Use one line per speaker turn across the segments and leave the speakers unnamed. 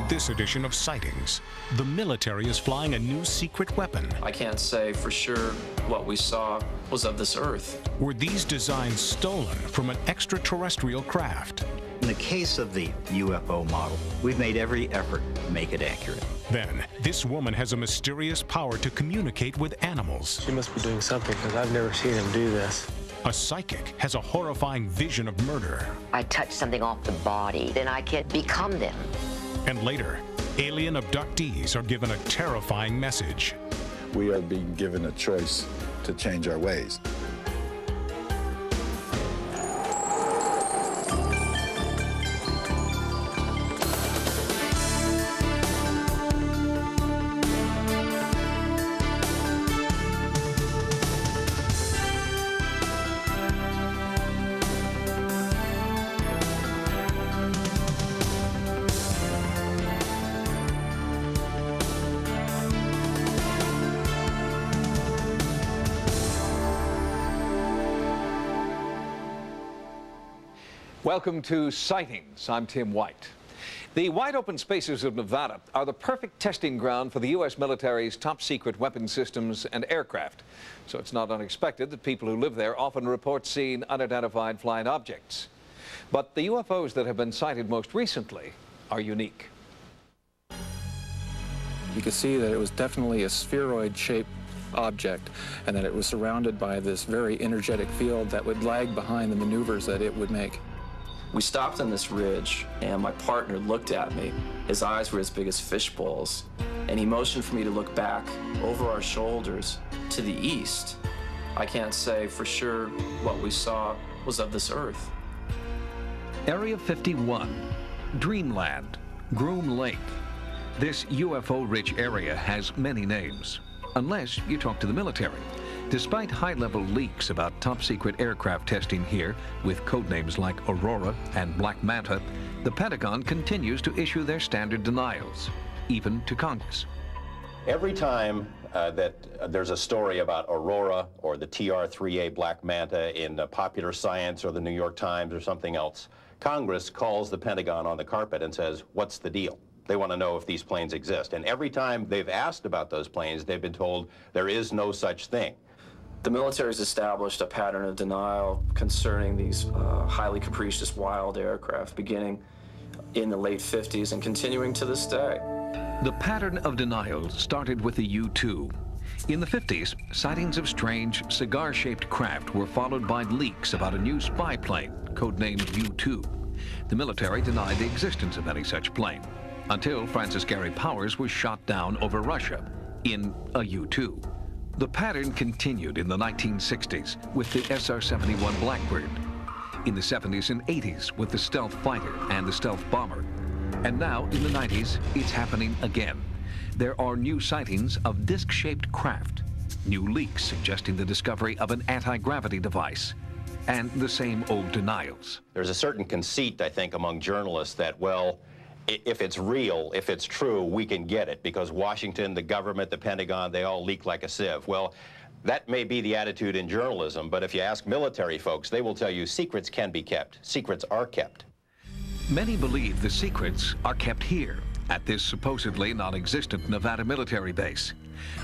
In this edition of Sightings, the military is flying a new secret weapon.
I can't say for sure what we saw was of this Earth.
Were these designs stolen from an extraterrestrial craft?
In the case of the UFO model, we've made every effort to make it accurate.
Then, this woman has a mysterious power to communicate with animals.
She must be doing something because I've never seen him do this.
A psychic has a horrifying vision of murder.
I touch something off the body, then I can become them.
And later, alien abductees are given a terrifying message.
We are being given a choice to change our ways.
Welcome to Sightings. I'm Tim White. The wide open spaces of Nevada are the perfect testing ground for the U.S. military's top secret weapon systems and aircraft. So it's not unexpected that people who live there often report seeing unidentified flying objects. But the UFOs that have been sighted most recently are unique.
You could see that it was definitely a spheroid-shaped object and that it was surrounded by this very energetic field that would lag behind the maneuvers that it would make.
We stopped on this ridge, and my partner looked at me. His eyes were as big as fish bowls, and he motioned for me to look back over our shoulders to the east. I can't say for sure what we saw was of this Earth.
Area 51, Dreamland, Groom Lake. This UFO-rich area has many names, unless you talk to the military. Despite high-level leaks about top-secret aircraft testing here, with codenames like Aurora and Black Manta, the Pentagon continues to issue their standard denials, even to Congress.
Every time that there's a story about Aurora or the TR-3A Black Manta in Popular Science or the New York Times or something else, Congress calls the Pentagon on the carpet and says, "What's the deal?" They want to know if these planes exist. And every time they've asked about those planes, they've been told there is no such thing.
The military has established a pattern of denial concerning these highly capricious wild aircraft, beginning in the late 50s and continuing to this day.
The pattern of denial started with the U-2. In the 50s, sightings of strange cigar-shaped craft were followed by leaks about a new spy plane, codenamed U-2. The military denied the existence of any such plane, until Francis Gary Powers was shot down over Russia in a U-2. The pattern continued in the 1960s with the SR-71 Blackbird, in the 70s and 80s with the stealth fighter and the stealth bomber, and now in the 90s it's happening again. There are new sightings of disc-shaped craft, new leaks suggesting the discovery of an anti-gravity device, and the same old denials.
There's a certain conceit, I think, among journalists that, well, if it's real, if it's true, we can get it, because Washington, the government, the Pentagon, they all leak like a sieve. Well, that may be the attitude in journalism, but if you ask military folks, they will tell you secrets can be kept. Secrets are kept.
Many believe the secrets are kept here, at this supposedly non-existent Nevada military base.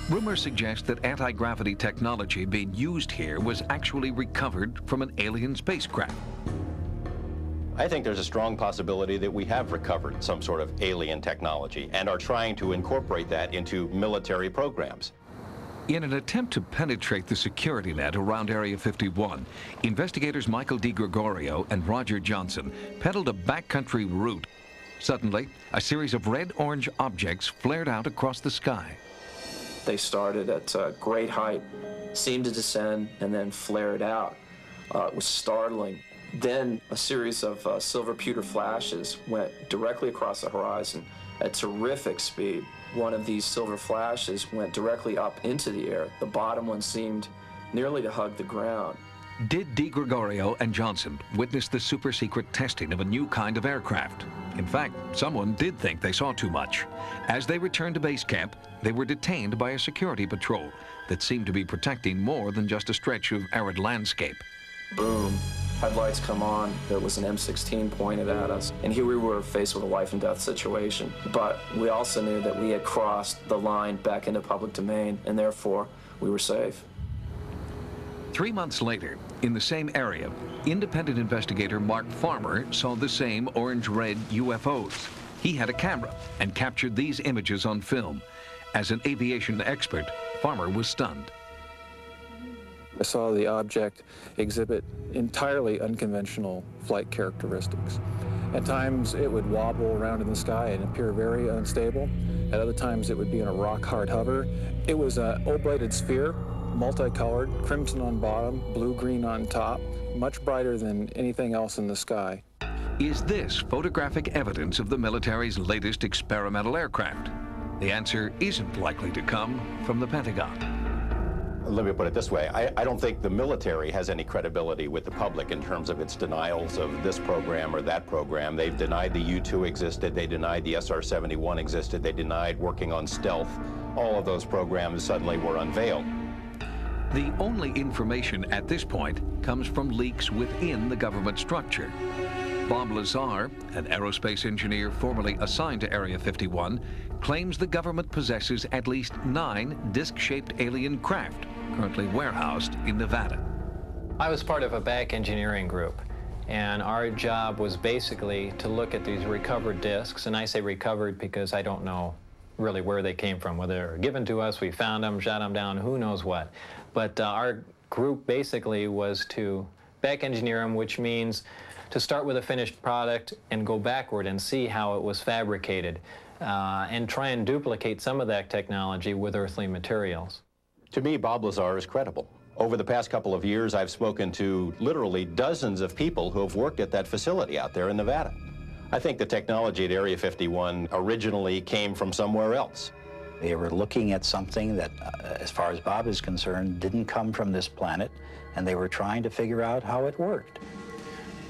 Rumors suggest that anti-gravity technology being used here was actually recovered from an alien spacecraft.
I think there's a strong possibility that we have recovered some sort of alien technology and are trying to incorporate that into military programs.
In an attempt to penetrate the security net around Area 51, investigators Michael DiGregorio and Roger Johnson pedaled a backcountry route. Suddenly, a series of red-orange objects flared out across the sky.
They started at great height, seemed to descend, and then flared out. It was startling. Then a series of silver pewter flashes went directly across the horizon at terrific speed. One of these silver flashes went directly up into the air. The bottom one seemed nearly to hug the ground.
Did DiGregorio and Johnson witness the super-secret testing of a new kind of aircraft? In fact, someone did think they saw too much. As they returned to base camp, they were detained by a security patrol that seemed to be protecting more than just a stretch of arid landscape.
Boom. Headlights come on, there was an M16 pointed at us, and here we were faced with a life and death situation. But we also knew that we had crossed the line back into public domain, and therefore we were safe.
3 months later, in the same area, independent investigator Mark Farmer saw the same orange-red UFOs. He had a camera and captured these images on film. As an aviation expert, Farmer was stunned.
I saw the object exhibit entirely unconventional flight characteristics. At times it would wobble around in the sky and appear very unstable. At other times it would be in a rock-hard hover. It was an O-bladed sphere, multicolored, crimson on bottom, blue-green on top, much brighter than anything else in the sky.
Is this photographic evidence of the military's latest experimental aircraft? The answer isn't likely to come from the Pentagon.
Let me put it this way. I don't think the military has any credibility with the public in terms of its denials of this program or that program. They've denied the U-2 existed. They denied the SR-71 existed. They denied working on stealth. All of those programs suddenly were unveiled.
The only information at this point comes from leaks within the government structure. Bob Lazar, an aerospace engineer formerly assigned to Area 51, claims the government possesses at least 9 disc-shaped alien craft currently warehoused in Nevada.
I was part of a back engineering group, and our job was basically to look at these recovered discs, and I say recovered because I don't know really where they came from, whether they were given to us, we found them, shot them down, who knows what. But our group basically was to back engineer them, which means to start with a finished product and go backward and see how it was fabricated and try and duplicate some of that technology with earthly materials.
To me, Bob Lazar is credible. Over the past couple of years, I've spoken to literally dozens of people who have worked at that facility out there in Nevada. I think the technology at Area 51 originally came from somewhere else.
They were looking at something that, as far as Bob is concerned, didn't come from this planet, and they were trying to figure out how it worked.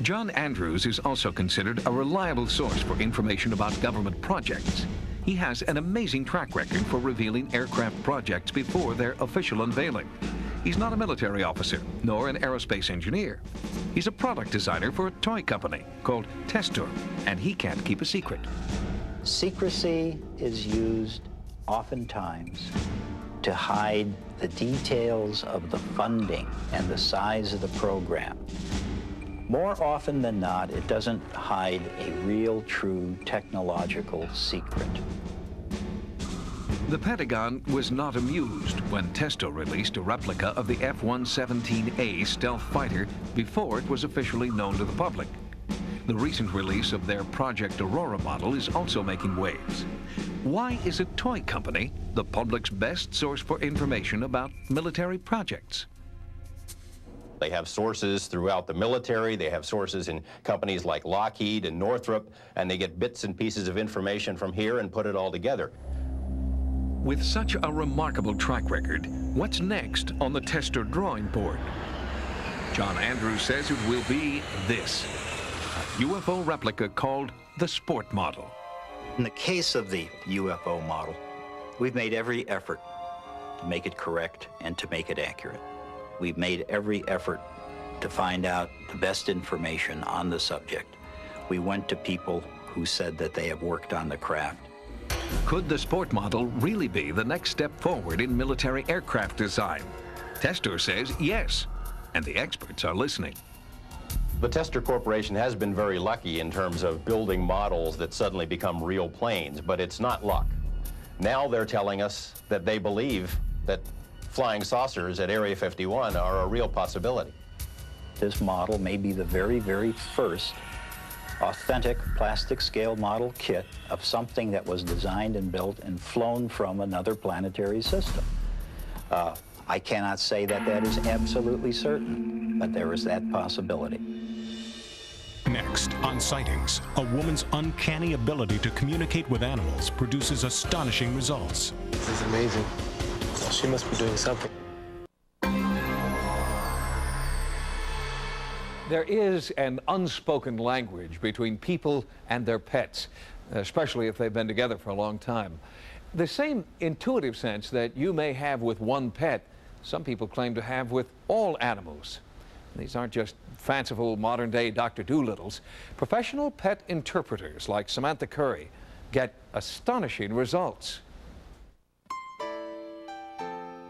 John Andrews is also considered a reliable source for information about government projects. He has an amazing track record for revealing aircraft projects before their official unveiling. He's not a military officer, nor an aerospace engineer. He's a product designer for a toy company called Testor, and he can't keep a secret.
Secrecy is used oftentimes to hide the details of the funding and the size of the program. More often than not, it doesn't hide a real, true technological secret.
The Pentagon was not amused when Testo released a replica of the F-117A stealth fighter before it was officially known to the public. The recent release of their Project Aurora model is also making waves. Why is a toy company the public's best source for information about military projects?
They have sources throughout the military, they have sources in companies like Lockheed and Northrop, and they get bits and pieces of information from here and put it all together.
With such a remarkable track record, what's next on the Testor drawing board? John Andrews says it will be this, a UFO replica called the Sport Model.
In the case of the UFO model, we've made every effort to make it correct and to make it accurate. We've made every effort to find out the best information on the subject. We went to people who said that they have worked on the craft.
Could the Sport Model really be the next step forward in military aircraft design? Testor says yes, and the experts are listening.
The Testor Corporation has been very lucky in terms of building models that suddenly become real planes, but it's not luck. Now they're telling us that they believe that flying saucers at Area 51 are a real possibility.
This model may be the very, very first authentic plastic scale model kit of something that was designed and built and flown from another planetary system. I cannot say that that is absolutely certain, but there is that possibility.
Next, on Sightings, a woman's uncanny ability to communicate with animals produces astonishing results.
This is amazing. She must be doing something.
There is an unspoken language between people and their pets, especially if they've been together for a long time. The same intuitive sense that you may have with one pet, some people claim to have with all animals. These aren't just fanciful modern-day Dr. Doolittles, professional pet interpreters like Samantha Curry get astonishing results.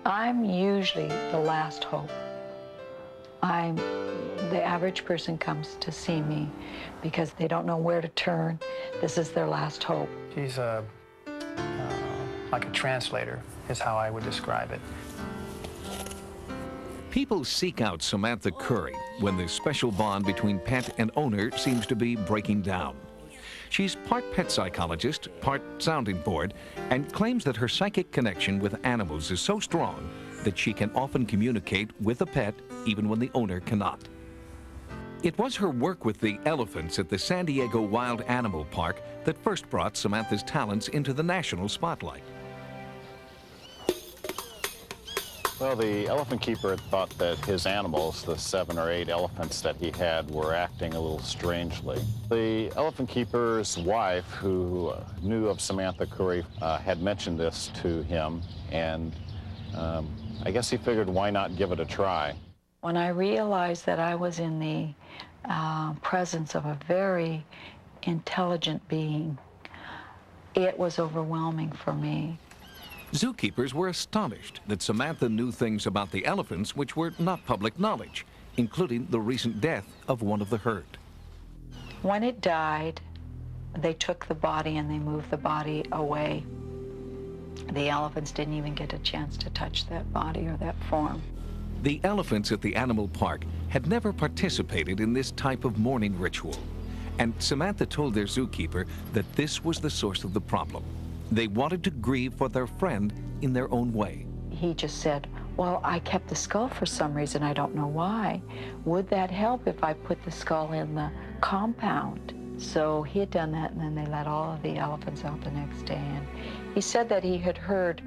I'm usually the last hope. The average person comes to see me because they don't know where to turn. This is their last hope.
She's like a translator, is how I would describe it.
People seek out Samantha Curry when the special bond between pet and owner seems to be breaking down. She's part pet psychologist, part sounding board, and claims that her psychic connection with animals is so strong that she can often communicate with a pet even when the owner cannot. It was her work with the elephants at the San Diego Wild Animal Park that first brought Samantha's talents into the national spotlight.
Well, the elephant keeper thought that his animals, the 7 or 8 elephants that he had, were acting a little strangely. The elephant keeper's wife, who knew of Samantha Curry, had mentioned this to him, and I guess he figured, why not give it a try?
When I realized that I was in the presence of a very intelligent being, it was overwhelming for me.
Zookeepers were astonished that Samantha knew things about the elephants which were not public knowledge, including the recent death of one of the herd.
When it died, they took the body and they moved the body away. The elephants didn't even get a chance to touch that body or that form.
The elephants at the animal park had never participated in this type of mourning ritual, and Samantha told their zookeeper that this was the source of the problem. They wanted to grieve for their friend in their own way.
He just said, well, I kept the skull for some reason, I don't know why. Would that help if I put the skull in the compound? So he had done that, and then they let all of the elephants out the next day. And he said that he had heard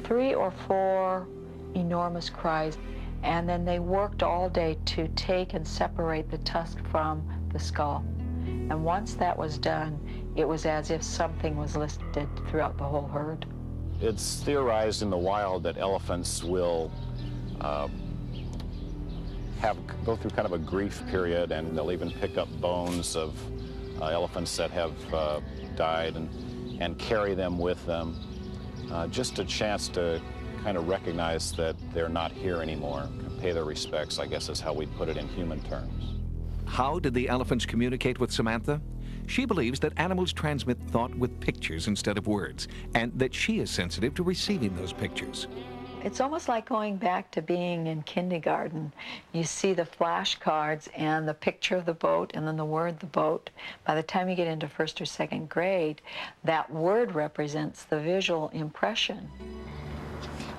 3 or 4 enormous cries, and then they worked all day to take and separate the tusk from the skull. And once that was done, it was as if something was listed throughout the whole herd.
It's theorized in the wild that elephants will go through kind of a grief period, and they'll even pick up bones of elephants that have died and carry them with them. Just a chance to kind of recognize that they're not here anymore, pay their respects, I guess is how we'd put it in human terms.
How did the elephants communicate with Samantha? She believes that animals transmit thought with pictures instead of words, and that she is sensitive to receiving those pictures.
It's almost like going back to being in kindergarten. You see the flashcards and the picture of the boat and then the word the boat. By the time you get into 1st or 2nd grade, that word represents the visual impression.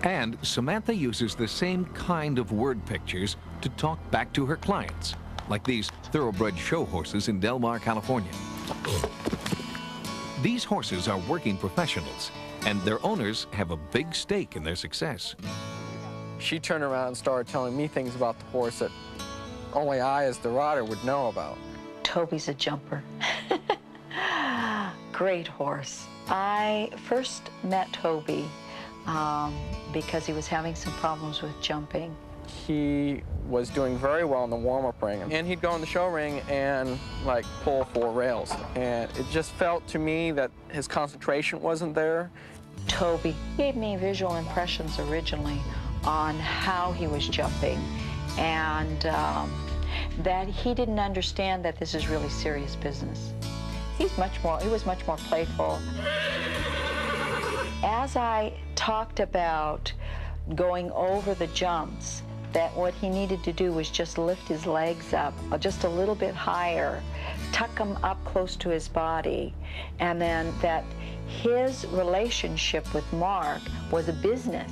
And Samantha uses the same kind of word pictures to talk back to her clients, like these thoroughbred show horses in Del Mar, California. These horses are working professionals, and their owners have a big stake in their success.
She turned around and started telling me things about the horse that only I, as the rider, would know about.
Toby's a jumper. Great horse. I first met Toby because he was having some problems with jumping.
He was doing very well in the warm-up ring, and he'd go in the show ring and like pull 4 rails, and it just felt to me that his concentration wasn't there.
Toby gave me visual impressions originally on how he was jumping, and that he didn't understand that this is really serious business. He was much more playful. As I talked about going over the jumps, that what he needed to do was just lift his legs up just a little bit higher, tuck them up close to his body, and then that his relationship with Mark was a business.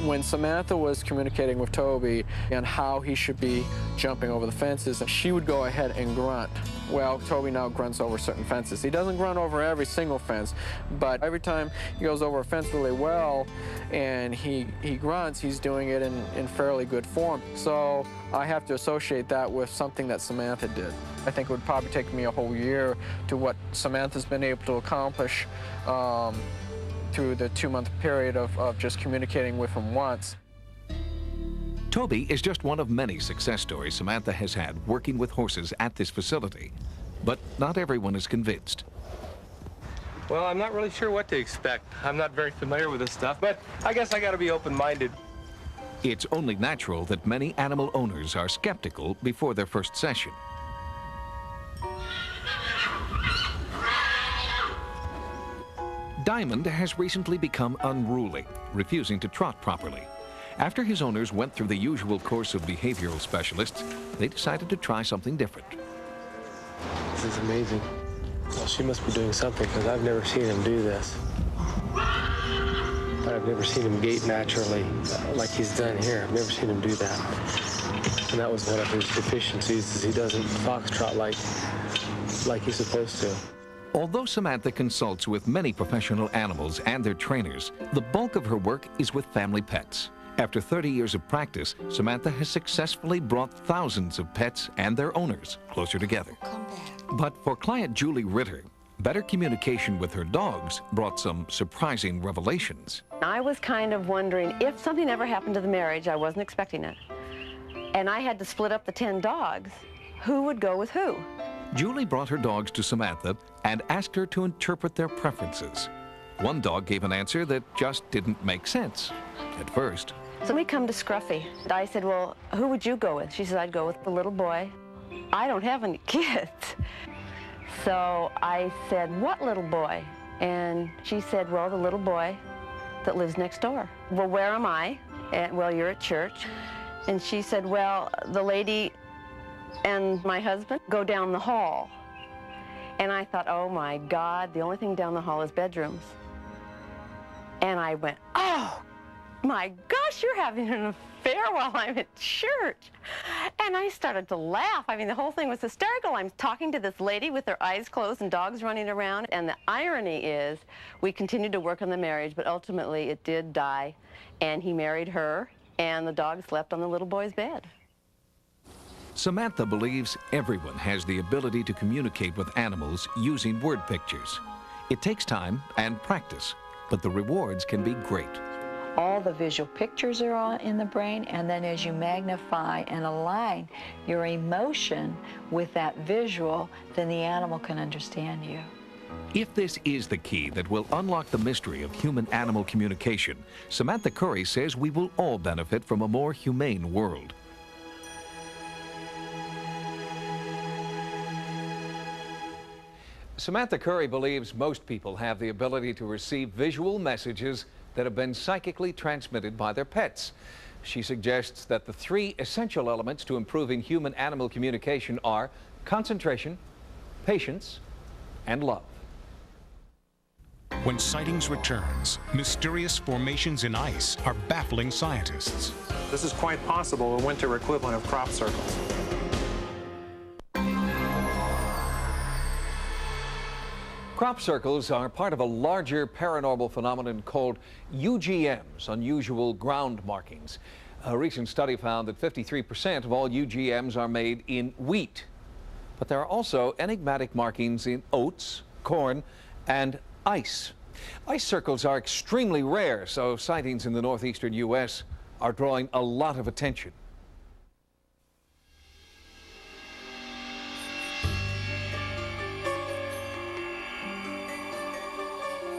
When Samantha was communicating with Toby on how he should be jumping over the fences, she would go ahead and grunt. Well, Toby now grunts over certain fences. He doesn't grunt over every single fence, but every time he goes over a fence really well and he grunts, he's doing it in fairly good form. So I have to associate that with something that Samantha did. I think it would probably take me a whole year to what Samantha's been able to accomplish through the 2-month period of just communicating with him once.
Toby is just one of many success stories Samantha has had working with horses at this facility. But not everyone is convinced.
Well, I'm not really sure what to expect. I'm not very familiar with this stuff, but I guess I gotta be open-minded.
It's only natural that many animal owners are skeptical before their first session. Diamond has recently become unruly, refusing to trot properly. After his owners went through the usual course of behavioral specialists, they decided to try something different.
This is amazing. Well, she must be doing something, because I've never seen him do this. But I've never seen him gait naturally like he's done here. I've never seen him do that. And that was one of his deficiencies, is he doesn't foxtrot like he's supposed to.
Although Samantha consults with many professional animals and their trainers, the bulk of her work is with family pets. After 30 years of practice, Samantha has successfully brought thousands of pets and their owners closer together. But for client Julie Ritter, better communication with her dogs brought some surprising revelations.
I was kind of wondering if something ever happened to the marriage. I wasn't expecting it. And I had to split up the 10 dogs. Who would go with who?
Julie brought her dogs to Samantha and asked her to interpret their preferences. One dog gave an answer that just didn't make sense at first.
So we come to Scruffy. I said, well, who would you go with? She said, I'd go with the little boy. I don't have any kids. So I said, what little boy? And she said, well, the little boy that lives next door. Well, where am I? And, well, you're at church. And she said, well, the lady and my husband go down the hall. And I thought, oh my God, the only thing down the hall is bedrooms. And I went, oh my gosh, you're having an affair while I'm at church. And I started to laugh. I mean, the whole thing was hysterical. I'm talking to this lady with her eyes closed and dogs running around. And the irony is, we continued to work on the marriage, but ultimately it did die. And he married her, and the dog slept on the little boy's bed.
Samantha believes everyone has the ability to communicate with animals using word pictures. It takes time and practice, but the rewards can be great.
All the visual pictures are all in the brain, and then as you magnify and align your emotion with that visual, then the animal can understand you.
If this is the key that will unlock the mystery of human-animal communication, Samantha Curry says we will all benefit from a more humane world.
Samantha Curry believes most people have the ability to receive visual messages that have been psychically transmitted by their pets. She suggests that the 3 essential elements to improving human-animal communication are concentration, patience, and love.
When sightings returns, mysterious formations in ice are baffling scientists.
This is quite possible a winter equivalent of crop circles.
Crop circles are part of a larger paranormal phenomenon called UGMs, unusual ground markings. A recent study found that 53% of all UGMs are made in wheat. But there are also enigmatic markings in oats, corn, and ice. Ice circles are extremely rare, so sightings in the northeastern U.S. are drawing a lot of attention.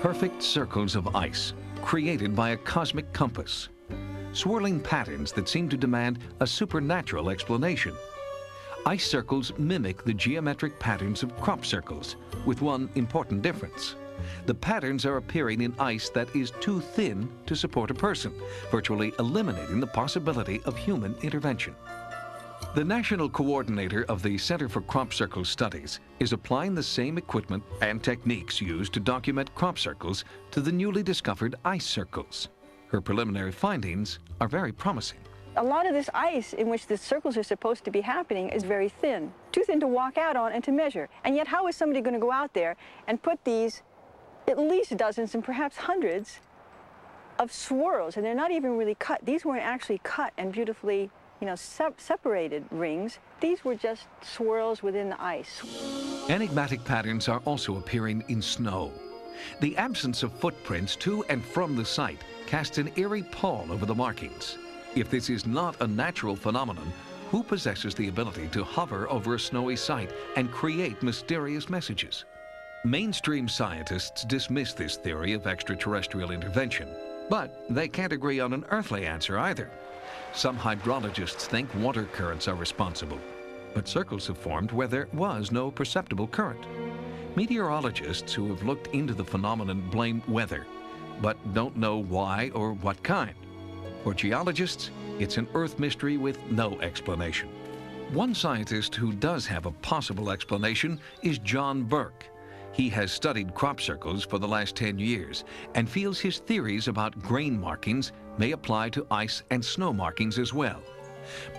Perfect circles of ice, created by a cosmic compass. Swirling patterns that seem to demand a supernatural explanation. Ice circles mimic the geometric patterns of crop circles, with one important difference. The patterns are appearing in ice that is too thin to support a person, virtually eliminating the possibility of human intervention. The national coordinator of the Center for Crop Circle Studies is applying the same equipment and techniques used to document crop circles to the newly discovered ice circles. Her preliminary findings are very promising.
A lot of this ice in which the circles are supposed to be happening is very thin, too thin to walk out on and to measure. And yet how is somebody going to go out there and put these at least dozens and perhaps hundreds of swirls, and they're not even really cut. These weren't actually cut and beautifully, separated rings. These were just swirls within the ice.
Enigmatic patterns are also appearing in snow. The absence of footprints to and from the site casts an eerie pall over the markings. If this is not a natural phenomenon, who possesses the ability to hover over a snowy site and create mysterious messages? Mainstream scientists dismiss this theory of extraterrestrial intervention, but they can't agree on an earthly answer either. Some hydrologists think water currents are responsible, but circles have formed where there was no perceptible current. Meteorologists who have looked into the phenomenon blame weather, but don't know why or what kind. For geologists, it's an Earth mystery with no explanation. One scientist who does have a possible explanation is John Burke. He has studied crop circles for the last 10 years and feels his theories about grain markings may apply to ice and snow markings as well.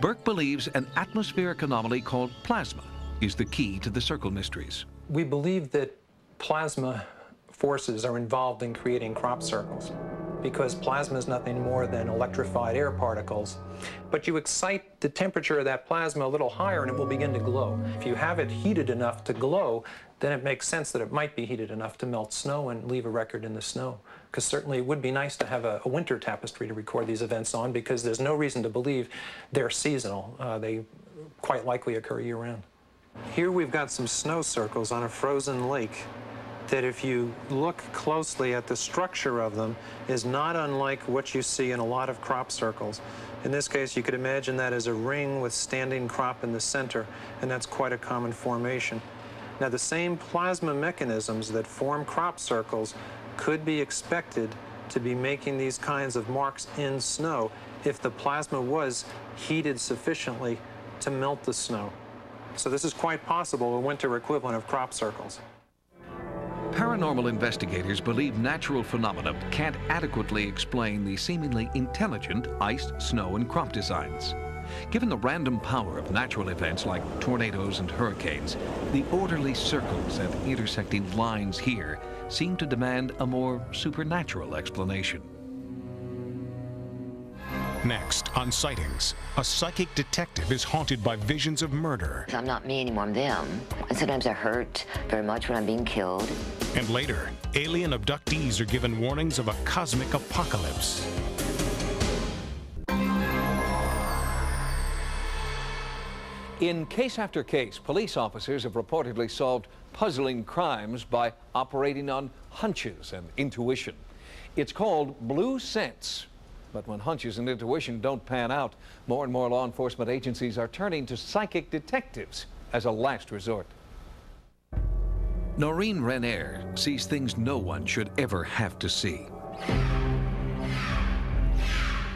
Burke believes an atmospheric anomaly called plasma is the key to the circle mysteries.
We believe that plasma forces are involved in creating crop circles, because plasma is nothing more than electrified air particles. But you excite the temperature of that plasma a little higher and it will begin to glow. If you have it heated enough to glow, then it makes sense that it might be heated enough to melt snow and leave a record in the snow. Because certainly it would be nice to have a winter tapestry to record these events on, because there's no reason to believe they're seasonal. They quite likely occur year-round. Here we've got some snow circles on a frozen lake that, if you look closely at the structure of them, is not unlike what you see in a lot of crop circles. In this case, you could imagine that as a ring with standing crop in the center, and that's quite a common formation. Now, the same plasma mechanisms that form crop circles could be expected to be making these kinds of marks in snow if the plasma was heated sufficiently to melt the snow. So this is quite possible, a winter equivalent of crop circles.
Paranormal investigators believe natural phenomena can't adequately explain the seemingly intelligent ice, snow, and crop designs. Given the random power of natural events like tornadoes and hurricanes, the orderly circles and intersecting lines here seem to demand a more supernatural explanation.
Next, on Sightings, a psychic detective is haunted by visions of murder.
I'm not me anymore, I'm them. And sometimes I hurt very much when I'm being killed.
And later, alien abductees are given warnings of a cosmic apocalypse.
In case after case, police officers have reportedly solved puzzling crimes by operating on hunches and intuition. It's called blue sense. But when hunches and intuition don't pan out, more and more law enforcement agencies are turning to psychic detectives as a last resort.
Noreen Renair sees things no one should ever have to see.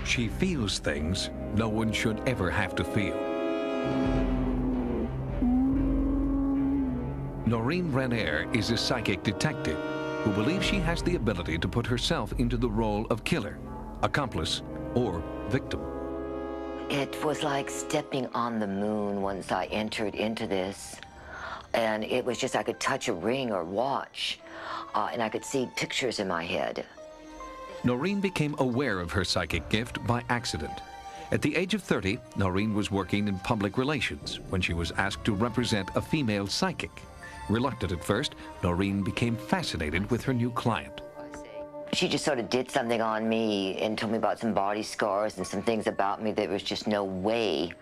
She feels things no one should ever have to feel. Noreen Renair is a psychic detective who believes she has the ability to put herself into the role of killer, accomplice, or victim.
It was like stepping on the moon once I entered into this. And it was just, I could touch a ring or watch, and I could see pictures in my head.
Noreen became aware of her psychic gift by accident. At the age of 30, Noreen was working in public relations when she was asked to represent a female psychic. Reluctant at first, Noreen became fascinated with her new client.
She just sort of did something on me and told me about some body scars and some things about me that there was just no way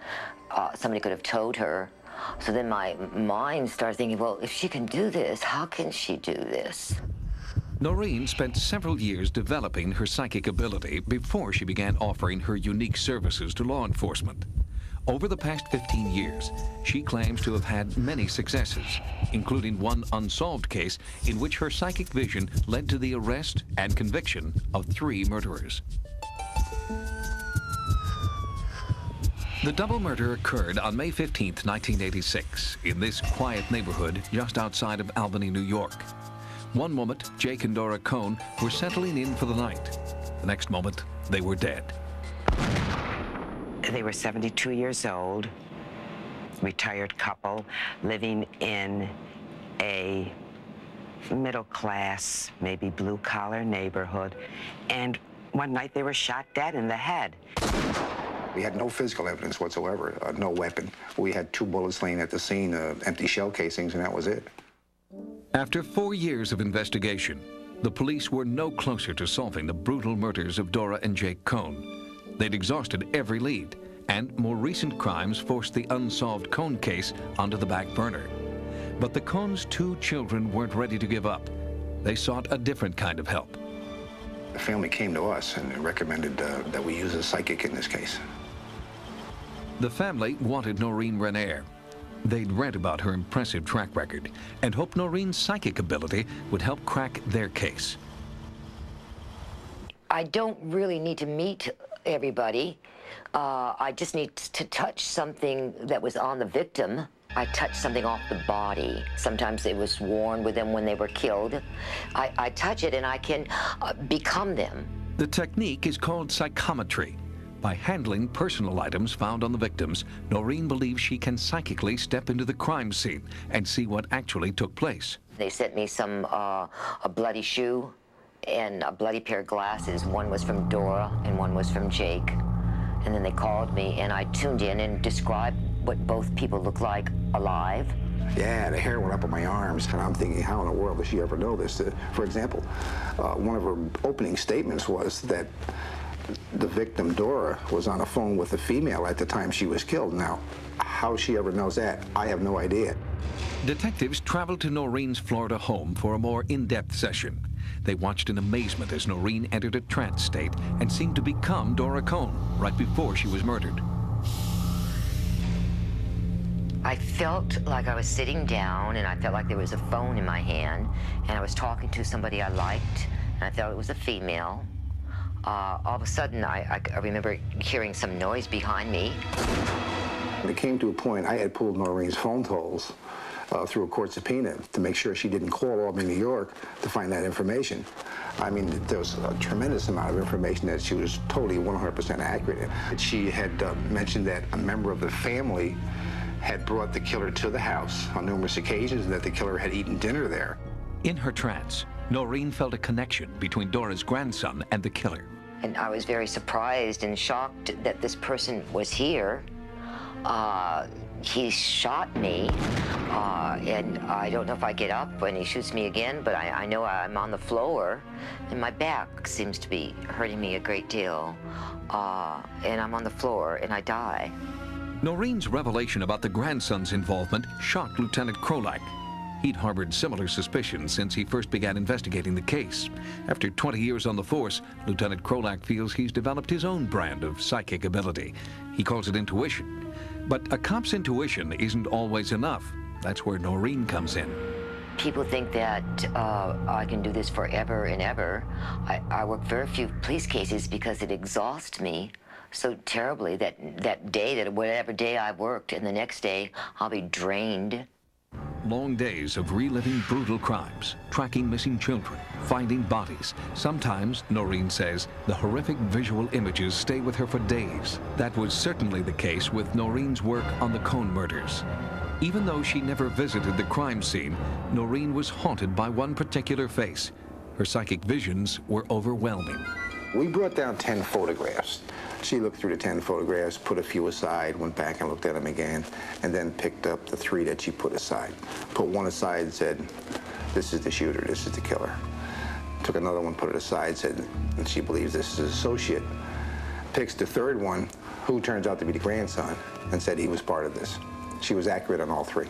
somebody could have told her. So then my mind started thinking, well, if she can do this, how can she do this?
Noreen spent several years developing her psychic ability before she began offering her unique services to law enforcement. Over the past 15 years, she claims to have had many successes, including one unsolved case in which her psychic vision led to the arrest and conviction of 3 murderers. The double murder occurred on May 15, 1986, in this quiet neighborhood just outside of Albany, New York. One moment, Jake and Dora Cohn were settling in for the night. The next moment, they were dead.
They were 72 years old, retired couple, living in a middle-class, maybe blue-collar neighborhood, and one night they were shot dead in the head.
We had no physical evidence whatsoever, no weapon. We had 2 bullets laying at the scene, empty shell casings, and that was it.
After 4 years of investigation, the police were no closer to solving the brutal murders of Dora and Jake Cohn. They'd exhausted every lead, and more recent crimes forced the unsolved Cohn case onto the back burner. But the Cohn's 2 children weren't ready to give up. They sought a different kind of help.
The family came to us and recommended that we use a psychic in this case.
The family wanted Noreen Renair. They'd read about her impressive track record and hoped Noreen's psychic ability would help crack their case.
I don't really need to meet everybody. I just need to touch something that was on the victim. I touched something off the body. Sometimes it was worn with them when they were killed. I touch it and I can become them.
The technique is called psychometry. By handling personal items found on the victims, Noreen believes she can psychically step into the crime scene and see what actually took place.
They sent me some, a bloody shoe and a bloody pair of glasses. One was from Dora and one was from Jake. And then they called me and I tuned in and described what both people look like alive.
Yeah, the hair went up on my arms, and I'm thinking, how in the world does she ever know this? For example, one of her opening statements was that the victim, Dora, was on a phone with a female at the time she was killed. Now, how she ever knows that, I have no idea.
Detectives traveled to Noreen's Florida home for a more in-depth session. They watched in amazement as Noreen entered a trance state and seemed to become Dora Cohn right before she was murdered.
I felt like I was sitting down and I felt like there was a phone in my hand and I was talking to somebody I liked and I felt it was a female. All of a sudden, I remember hearing some noise behind me.
It came to a point, I had pulled Noreen's phone tolls through a court subpoena to make sure she didn't call Albany, New York to find that information. I mean, there was a tremendous amount of information that she was totally 100% accurate in. She had mentioned that a member of the family had brought the killer to the house on numerous occasions and that the killer had eaten dinner there.
In her trance, Noreen felt a connection between Dora's grandson and the killer.
And I was very surprised and shocked that this person was here. He shot me, and I don't know if I get up when he shoots me again, but I know I'm on the floor, and my back seems to be hurting me a great deal. And I'm on the floor, and I die.
Noreen's revelation about the grandson's involvement shocked Lieutenant Krolak. He'd harbored similar suspicions since he first began investigating the case. After 20 years on the force, Lieutenant Krolak feels he's developed his own brand of psychic ability. He calls it intuition. But a cop's intuition isn't always enough. That's where Noreen comes in.
People think that I can do this forever and ever. I work very few police cases because it exhausts me so terribly that day, that whatever day I worked, and the next day I'll be drained.
Long days of reliving brutal crimes, tracking missing children, finding bodies. Sometimes, Noreen says, the horrific visual images stay with her for days. That was certainly the case with Noreen's work on the Cohn murders. Even though she never visited the crime scene, Noreen was haunted by one particular face. Her psychic visions were overwhelming.
We brought down 10 photographs. She looked through the 10 photographs, put a few aside, went back and looked at them again, and then picked up the 3 that she put aside. Put one aside and said, this is the shooter, this is the killer. Took another one, put it aside, said, and she believes this is his associate. Picks the 3rd one, who turns out to be the grandson, and said he was part of this. She was accurate on all 3.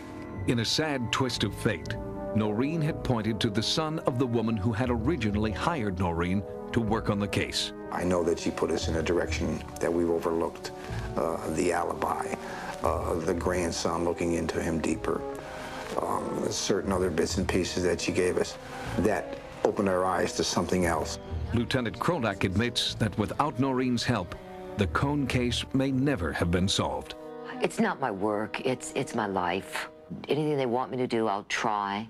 In a sad twist of fate, Noreen had pointed to the son of the woman who had originally hired Noreen to work on the case.
I know that she put us in a direction that we've overlooked. The alibi, the grandson looking into him deeper, certain other bits and pieces that she gave us that opened our eyes to something else.
Lieutenant Krolak admits that without Noreen's help, the Cohn case may never have been solved.
It's not my work, it's my life. Anything they want me to do, I'll try.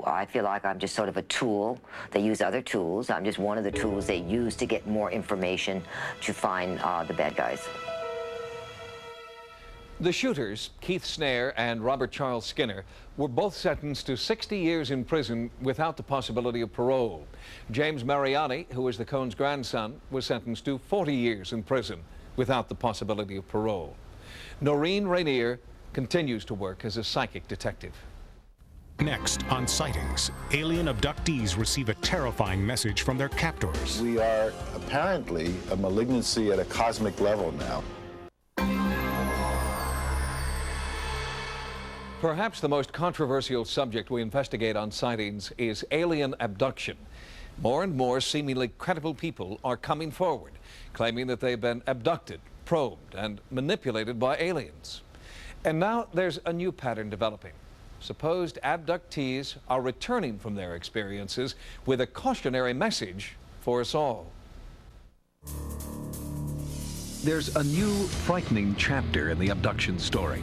I feel like I'm just sort of a tool. They use other tools. I'm just one of the tools they use to get more information to find the bad guys.
The shooters, Keith Snare and Robert Charles Skinner, were both sentenced to 60 years in prison without the possibility of parole. James Mariani, who was the Cohn's grandson, was sentenced to 40 years in prison without the possibility of parole. Noreen Rainier continues to work as a psychic detective.
Next on Sightings, alien abductees receive a terrifying message from their captors.
We are apparently a malignancy at a cosmic level now.
Perhaps the most controversial subject we investigate on Sightings is alien abduction. More and more seemingly credible people are coming forward, claiming that they've been abducted, probed, and manipulated by aliens. And now there's a new pattern developing. Supposed abductees are returning from their experiences with a cautionary message for us all.
There's a new, frightening chapter in the abduction story.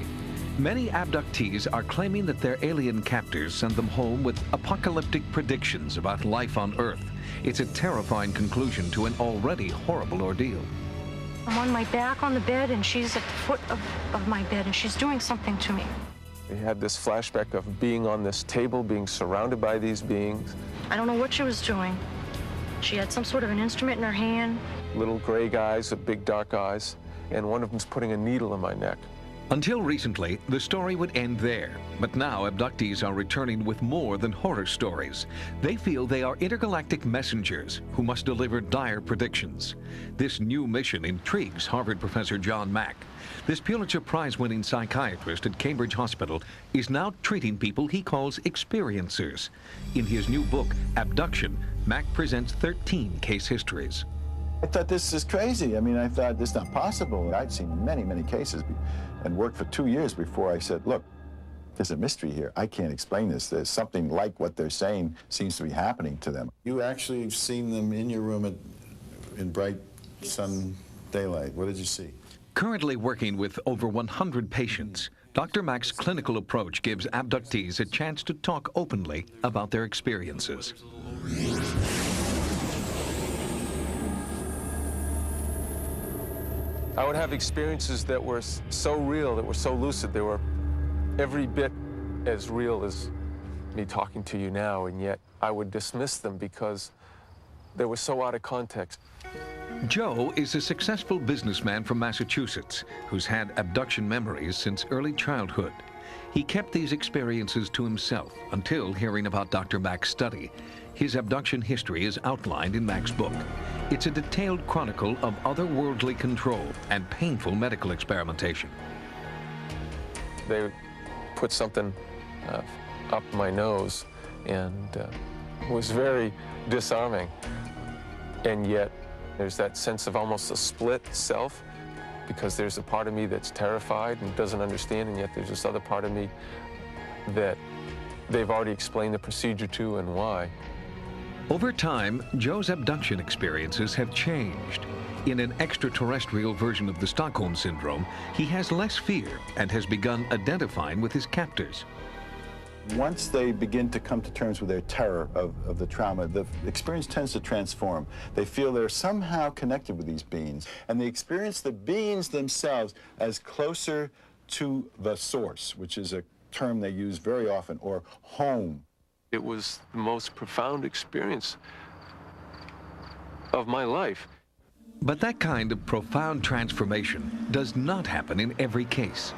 Many abductees are claiming that their alien captors send them home with apocalyptic predictions about life on Earth. It's a terrifying conclusion to an already horrible ordeal.
I'm on my back on the bed, and she's at the foot of my bed, and she's doing something to me.
We had this flashback of being on this table, being surrounded by these beings.
I don't know what she was doing. She had some sort of an instrument in her hand.
Little gray guys with big dark eyes, and one of them's putting a needle in my neck.
Until recently, the story would end there. But now abductees are returning with more than horror stories. They feel they are intergalactic messengers who must deliver dire predictions. This new mission intrigues Harvard professor John Mack. This Pulitzer Prize-winning psychiatrist at Cambridge Hospital is now treating people he calls experiencers. In his new book, Abduction, Mack presents 13 case histories.
I thought this is crazy. I mean, I thought this is not possible. I'd seen many, many cases and worked for 2 years before I said, look, there's a mystery here. I can't explain this. There's something like what they're saying seems to be happening to them. You actually have seen them in your room in bright sun daylight. What did you see?
Currently working with over 100 patients, Dr. Mack's clinical approach gives abductees a chance to talk openly about their experiences.
I would have experiences that were so real, that were so lucid, they were every bit as real as me talking to you now, and yet I would dismiss them because they were so out of context.
Joe is a successful businessman from Massachusetts who's had abduction memories since early childhood. He kept these experiences to himself until hearing about Dr. Mack's study. His abduction history is outlined in Mack's book. It's a detailed chronicle of otherworldly control and painful medical experimentation.
They put something up my nose, and it was very disarming. And yet there's that sense of almost a split self, because there's a part of me that's terrified and doesn't understand, and yet there's this other part of me that they've already explained the procedure to and why.
Over time, Joe's abduction experiences have changed. In an extraterrestrial version of the Stockholm Syndrome, he has less fear and has begun identifying with his captors.
Once they begin to come to terms with their terror of the trauma, the experience tends to transform. They feel they're somehow connected with these beings, and they experience the beings themselves as closer to the source, which is a term they use very often, or home.
It was the most profound experience of my life.
But that kind of profound transformation does not happen in every case.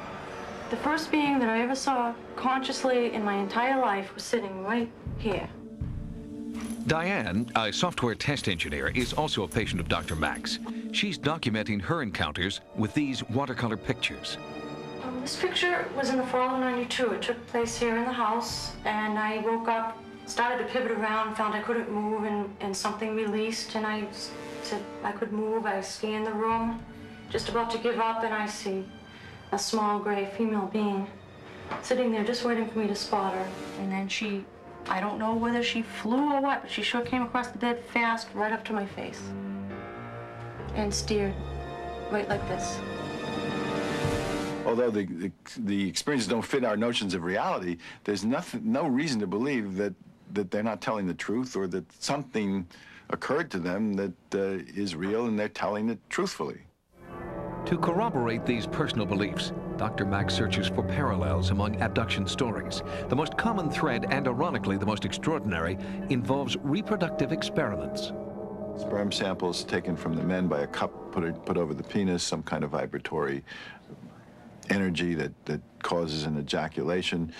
The first being that I ever saw consciously in my entire life was sitting right here.
Diane, a software test engineer, is also a patient of Dr. Mack's. She's documenting her encounters with these watercolor pictures.
This picture was in the fall of '92. It took place here in the house, and I woke up, started to pivot around, found I couldn't move, and something released, and I said I could move. I scanned the room, just about to give up, and I see a small gray female being sitting there just waiting for me to spot her. And then she, I don't know whether she flew or what, but she sure came across the bed fast, right up to my face, and steered right like this.
Although the experiences don't fit our notions of reality, there's no reason to believe that they're not telling the truth, or that something occurred to them that is real and they're telling it truthfully.
To corroborate these personal beliefs, Dr. Mack searches for parallels among abduction stories. The most common thread, and ironically the most extraordinary, involves reproductive experiments.
Sperm samples taken from the men by a cup put over the penis, some kind of vibratory energy that causes an ejaculation.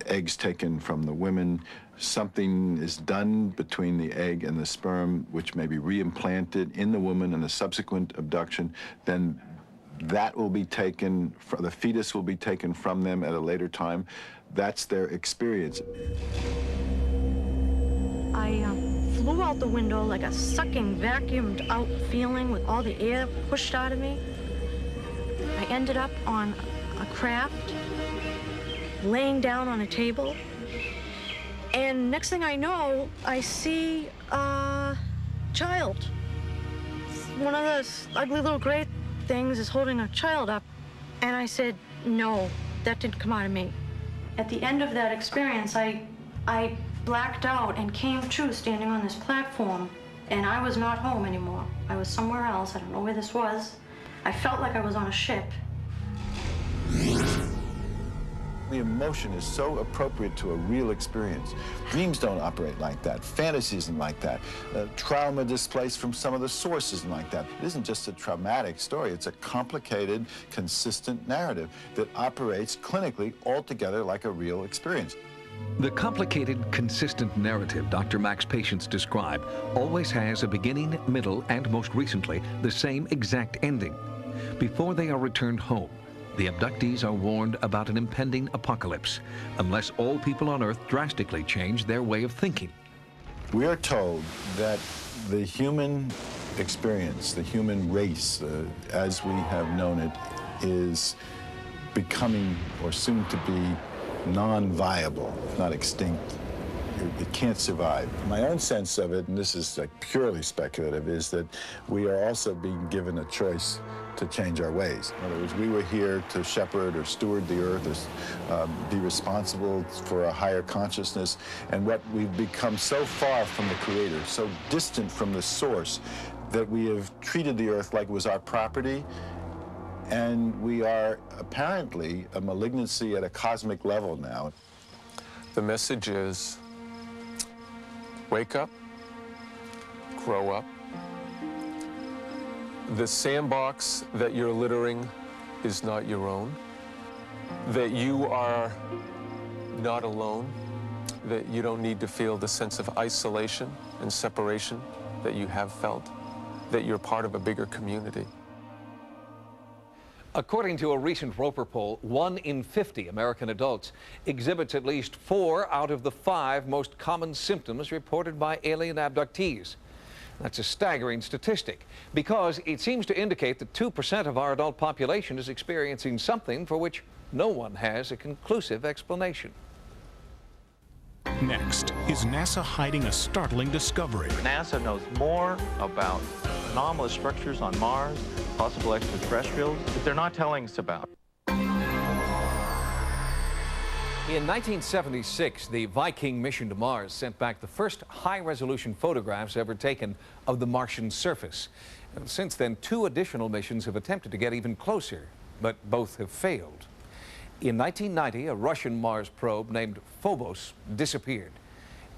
eggs taken from the women. Something is done between the egg and the sperm, which may be reimplanted in the woman in a subsequent abduction. Then that will be taken, the fetus will be taken from them at a later time. That's their experience.
I flew out the window like a sucking, vacuumed out feeling with all the air pushed out of me. I ended up on a craft, laying down on a table. And next thing I know, I see a child. One of those ugly little gray things is holding a child up. And I said, no, that didn't come out of me. At the end of that experience, I blacked out and came to standing on this platform. And I was not home anymore. I was somewhere else. I don't know where this was. I felt like I was on a ship.
The emotion is so appropriate to a real experience. Dreams don't operate like that. Fantasy isn't like that. Trauma displaced from some of the sources isn't like that. It isn't just a traumatic story. It's a complicated, consistent narrative that operates clinically altogether like a real experience.
The complicated, consistent narrative Dr. Mack's patients describe always has a beginning, middle, and most recently, the same exact ending. Before they are returned home, the abductees are warned about an impending apocalypse, unless all people on Earth drastically change their way of thinking.
We are told that the human experience, the human race, as we have known it, is becoming, or soon to be, non-viable, if not extinct. It can't survive. My own sense of it, and this is like purely speculative, is that we are also being given a choice to change our ways. In other words, we were here to shepherd or steward the earth, or be responsible for a higher consciousness, and what we've become so far from the Creator, so distant from the source, that we have treated the earth like it was our property, and we are apparently a malignancy at a cosmic level now.
The message is, wake up, grow up. The sandbox that you're littering is not your own. That you are not alone. That you don't need to feel the sense of isolation and separation that you have felt. That you're part of a bigger community.
According to a recent Roper poll, 1 in 50 American adults exhibits at least 4 out of the 5 most common symptoms reported by alien abductees. That's a staggering statistic, because it seems to indicate that 2% of our adult population is experiencing something for which no one has a conclusive explanation.
Next, is NASA hiding a startling discovery?
NASA knows more about anomalous structures on Mars, possible extraterrestrials, that they're not telling us about.
In 1976, the Viking mission to Mars sent back the first high-resolution photographs ever taken of the Martian surface. And since then, 2 additional missions have attempted to get even closer, but both have failed. In 1990, a Russian Mars probe named Phobos disappeared.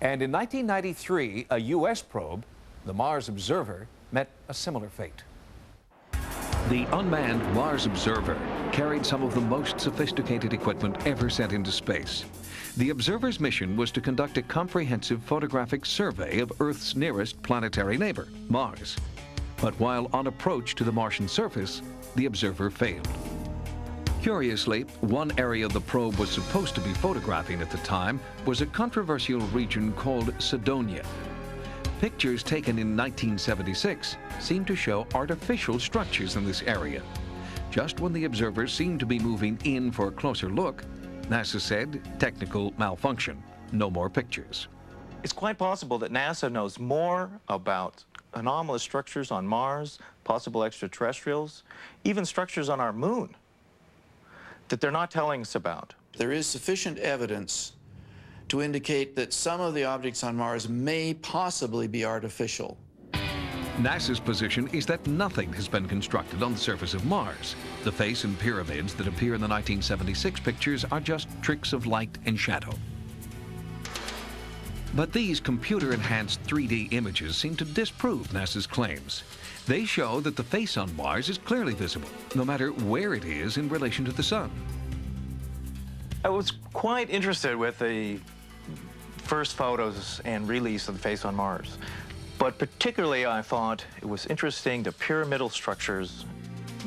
And in 1993, a U.S. probe, the Mars Observer, met a similar fate.
The unmanned Mars Observer carried some of the most sophisticated equipment ever sent into space. The Observer's mission was to conduct a comprehensive photographic survey of Earth's nearest planetary neighbor, Mars. But while on approach to the Martian surface, the Observer failed. Curiously, one area the probe was supposed to be photographing at the time was a controversial region called Cydonia. Pictures taken in 1976 seem to show artificial structures in this area. Just when the observer seemed to be moving in for a closer look, NASA said, technical malfunction. No more pictures.
It's quite possible that NASA knows more about anomalous structures on Mars, possible extraterrestrials, even structures on our moon, that they're not telling us about.
There is sufficient evidence to indicate that some of the objects on Mars may possibly be artificial.
NASA's position is that nothing has been constructed on the surface of Mars. The face and pyramids that appear in the 1976 pictures are just tricks of light and shadow. But these computer-enhanced 3D images seem to disprove NASA's claims. They show that the face on Mars is clearly visible, no matter where it is in relation to the Sun.
I was quite interested with the first photos and release of the face on Mars. But particularly, I thought it was interesting the pyramidal structures.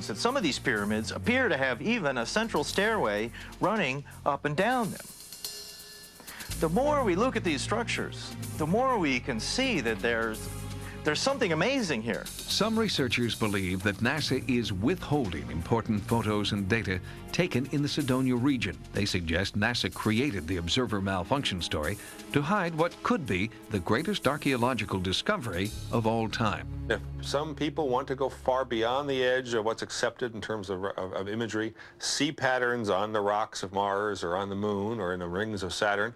That some of these pyramids appear to have even a central stairway running up and down them. The more we look at these structures, the more we can see that there's something amazing here.
Some researchers believe that NASA is withholding important photos and data taken in the Cydonia region. They suggest NASA created the observer malfunction story to hide what could be the greatest archaeological discovery of all time.
If some people want to go far beyond the edge of what's accepted in terms of imagery, see patterns on the rocks of Mars or on the Moon or in the rings of Saturn,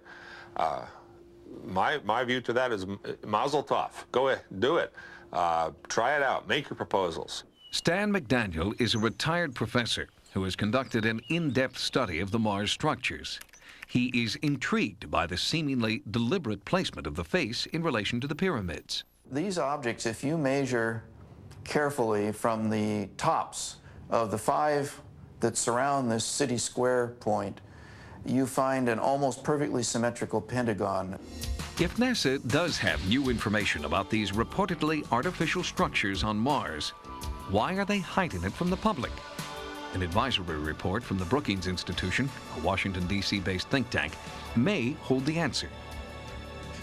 my view to that is mazel tov. Go ahead, do it. Try it out. Make your proposals.
Stan McDaniel is a retired professor who has conducted an in-depth study of the Mars structures. He is intrigued by the seemingly deliberate placement of the face in relation to the pyramids.
These objects, if you measure carefully from the tops of the 5 that surround this city square point, you find an almost perfectly symmetrical pentagon.
If NASA does have new information about these reportedly artificial structures on Mars, why are they hiding it from the public? An advisory report from the Brookings Institution, a Washington, D.C. based think tank, may hold the answer.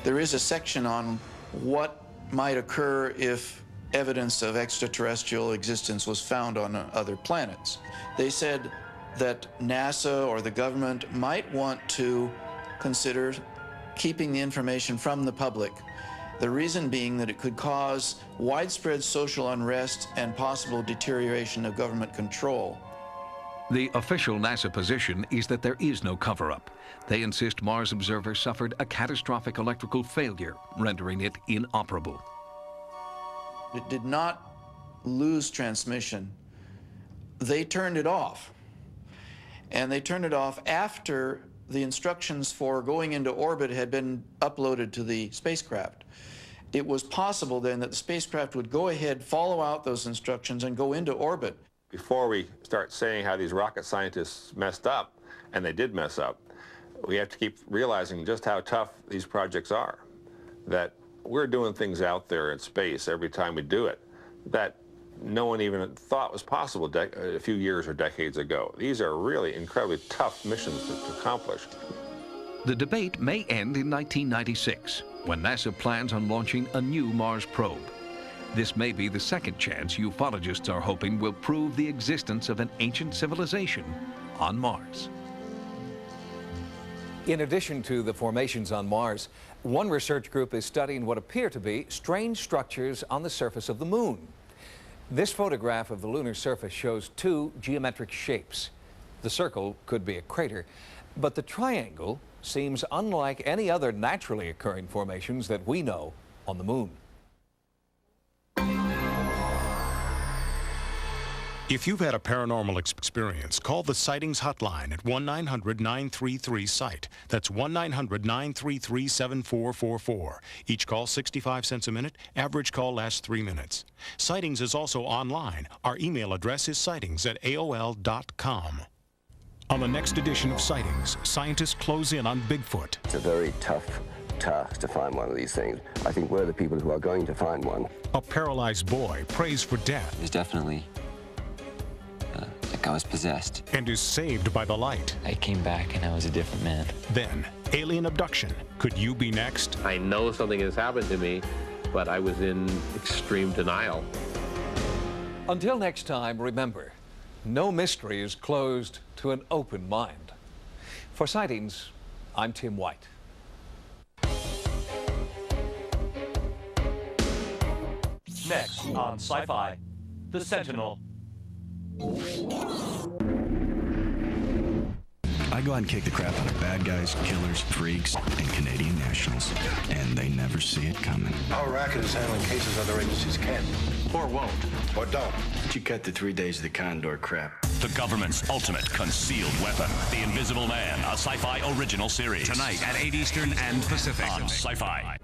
There is a section on what might occur if evidence of extraterrestrial existence was found on other planets. They said that NASA or the government might want to consider keeping the information from the public. The reason being that it could cause widespread social unrest and possible deterioration of government control.
The official NASA position is that there is no cover-up. They insist Mars Observer suffered a catastrophic electrical failure, rendering it inoperable.
It did not lose transmission. They turned it off. And they turned it off after the instructions for going into orbit had been uploaded to the spacecraft. It was possible then that the spacecraft would go ahead, follow out those instructions, and go into orbit.
Before we start saying how these rocket scientists messed up, and they did mess up, we have to keep realizing just how tough these projects are. That we're doing things out there in space every time we do it that no one even thought was possible a few years or decades ago. These are really incredibly tough missions to accomplish.
The debate may end in 1996, when NASA plans on launching a new Mars probe. This may be the second chance ufologists are hoping will prove the existence of an ancient civilization on Mars.
In addition to the formations on Mars, one research group is studying what appear to be strange structures on the surface of the Moon. This photograph of the lunar surface shows 2 geometric shapes. The circle could be a crater, but the triangle seems unlike any other naturally occurring formations that we know on the Moon.
If you've had a paranormal experience, call the Sightings Hotline at 1-900-933-SIGHT. That's 1-900-933-7444. Each call 65 cents a minute. Average call lasts 3 minutes. Sightings is also online. Our email address is sightings@aol.com. On the next edition of Sightings, scientists close in on Bigfoot.
It's a very tough task to find one of these things. I think we're the people who are going to find one.
A paralyzed boy prays for death.
There's definitely like I was possessed.
And is saved by the light.
I came back and I was a different man.
Then, alien abduction. Could you be next?
I know something has happened to me, but I was in extreme denial.
Until next time, remember, no mystery is closed to an open mind. For Sightings, I'm Tim White.
Next on Sci-Fi, The Sentinel.
I go out and kick the crap out of bad guys, killers, freaks, and Canadian nationals, and they never see it coming.
Our racket is handling cases other agencies can't. Or won't. Or don't.
But you cut the 3 days of the Condor crap.
The government's ultimate concealed weapon. The Invisible Man, a Sci-Fi original series.
Tonight at 8 Eastern and Pacific.
On Sci-Fi.